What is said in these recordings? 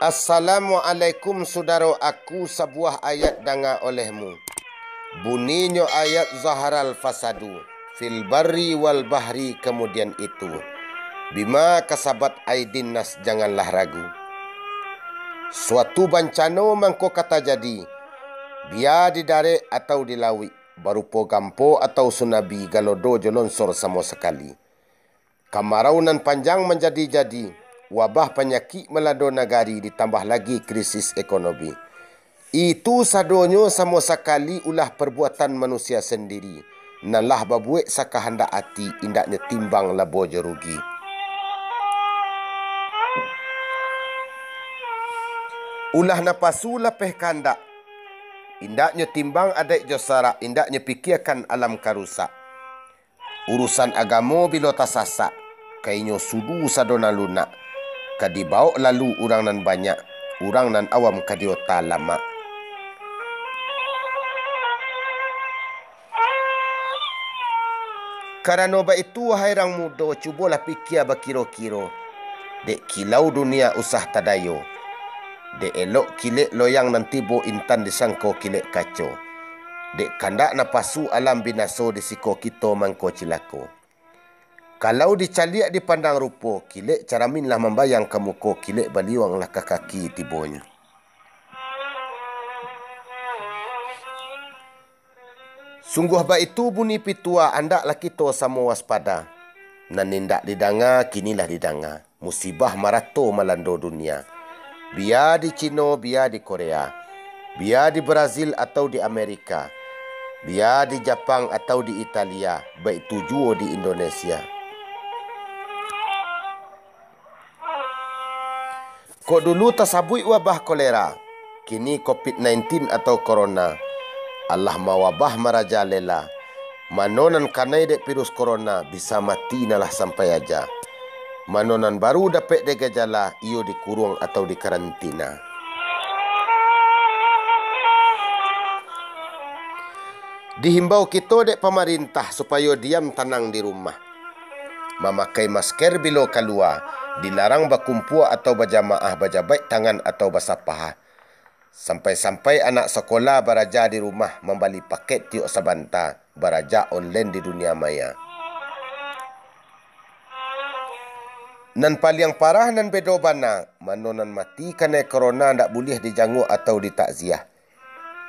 Assalamualaikum saudara, aku sebuah ayat dengar olehmu. Bunyinya ayat zaharal fasadu fil barri wal bahri, kemudian itu bima kasabat aidin nas, janganlah ragu. Suatu bencana mangko kata jadi, biar di darat atau di laut, berupa gampo atau tsunami, galodo jolonsor sama sekali. Kemarau nan panjang menjadi-jadi, wabah penyakit melanda negari, ditambah lagi krisis ekonomi. Itu sadonyo sama sekali ulah perbuatan manusia sendiri. Nalah babuek sakahandak hati, indaknya timbang labo je rugi. Ulah napasu lepeh kandak, indaknya timbang adek josara, indaknya pikirkan alam karusak. Urusan agama bila tasasak, kainyo sudu sadona lunak. Kadibau lalu urang nan banyak, urang nan awam kadiota lama. Karena ba itu wahai rang muda, cubalah fikir bakiro-kiro. Dek kilau dunia usah tadayo. Dek elok kilek loyang nanti bo intan disangko kilek kaco. Dek kandak napasu alam binaso disiko kita mangko cilako. Kalau dicaliak dipandang rupo, kilek caraminlah membayang kemuko, kilek baliwanglah ke kaki tibonya. Sungguh ba itu bunyi pitua, andaklah kita sama waspada. Nanindak didanga, kinilah didanga. Musibah marato melanda dunia. Biar di Cina, biar di Korea. Biar di Brazil atau di Amerika. Biar di Jepang atau di Italia. Baik itu juga di Indonesia. Kok dulu tasabui wabah kolera, kini COVID-19 atau corona. Allah mawabah marajalela. Manonan kanai dek virus corona, bisa mati nalah sampai aja. Manonan baru dapat dek gejala, iyo dikurung atau dikarantina. Dihimbau kita dek pemerintah supaya diam tenang di rumah. Memakai masker bila keluar, dilarang berkumpul atau berjamaah, berjabat tangan atau bersapah. Sampai-sampai anak sekolah beraja di rumah, membeli paket tiok sabanta, beraja online di dunia maya. Nan paling parah nan bedo bana, manonan mati kena corona ndak boleh dijanguk atau ditakziah.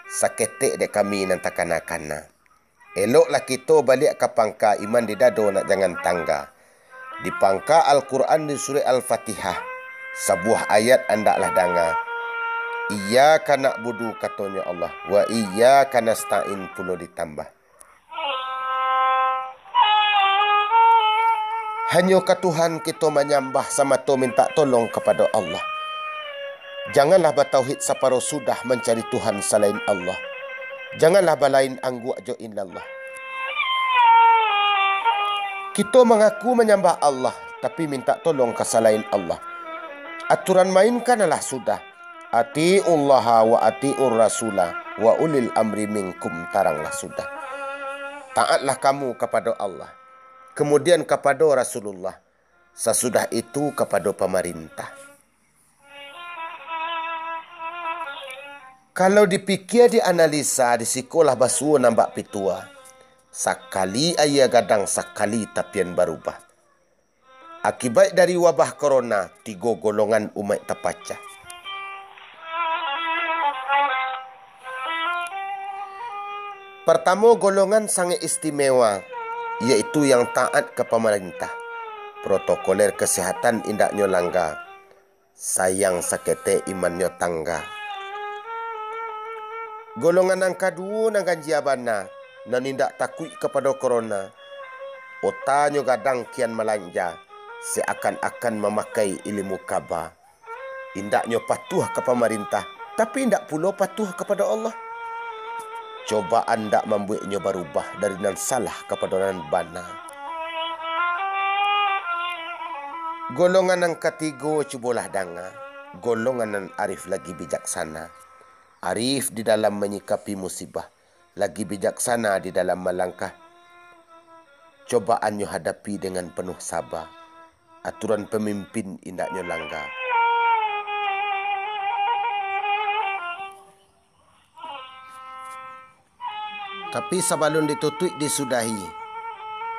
Saketek dek kami nan takana-kana. Eloklah kita balik ke pangka iman di dado nak jangan tangga. Di pangka Al-Quran di surah Al-Fatihah, sebuah ayat andaklah dengar. Iyyaka na'budu katanya Allah, wa iyyaka nasta'in pula ditambah. Hanya ke Tuhan kita menyembah, sama tu minta tolong kepada Allah. Janganlah bertauhid separuh sudah mencari Tuhan selain Allah. Janganlah balain angguk jo illallah. Kita mengaku menyembah Allah, tapi minta tolong ke selain Allah. Aturan mainkanlah sudah. Ati'ullaha wa ati'ur rasulah wa ulil amri minkum, taranglah sudah. Taatlah kamu kepada Allah, kemudian kepada Rasulullah, sesudah itu kepada pemerintah. Kalau dipikir, dianalisa, disikolah basuh nampak pitua. Sakali ayah gadang, sakali tapian berubah. Akibat dari wabah corona, 3 golongan umat terpecah. Pertama, golongan sangat istimewa, iaitu yang taat ke pemerintah. Protokoler kesihatan indaknya langgar. Sayang sakete imannya tangga. Golongan yang kedua nan ganjia bana, nan indak takut kepada corona. Otaknya gadang kian melanja, seakan-akan memakai ilmu khabar. Indaknya patuh ke pemerintah, tapi indak pula patuh kepada Allah. Coba anda membuatnya berubah dari nan salah kepada nan bana. Golongan yang ketiga cubalah dengar. Golongan nan arif lagi bijaksana. Arif di dalam menyikapi musibah, lagi bijaksana di dalam melangkah. Cobaannya hadapi dengan penuh sabar. Aturan pemimpin indaknya langgar. Tapi sebelum ditutup disudahi,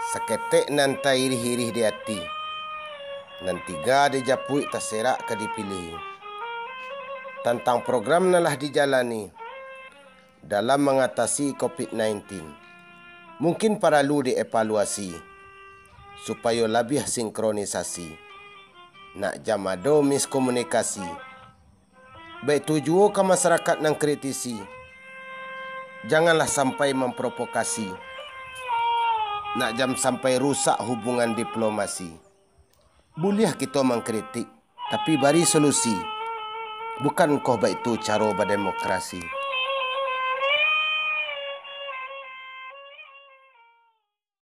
seketek nanti irih-irih di hati. Nanti ga dijapui terserak ke dipilih. Tentang program nalah dijalani dalam mengatasi COVID-19. Mungkin perlu dievaluasi supaya lebih sinkronisasi. Nak jamado miskomunikasi. Baik tujuan ke masyarakat yang kritisi. Janganlah sampai memprovokasi. Nak jam sampai rusak hubungan diplomasi. Boleh kita mengkritik, tapi beri solusi. Bukan kau baik itu cara berdemokrasi.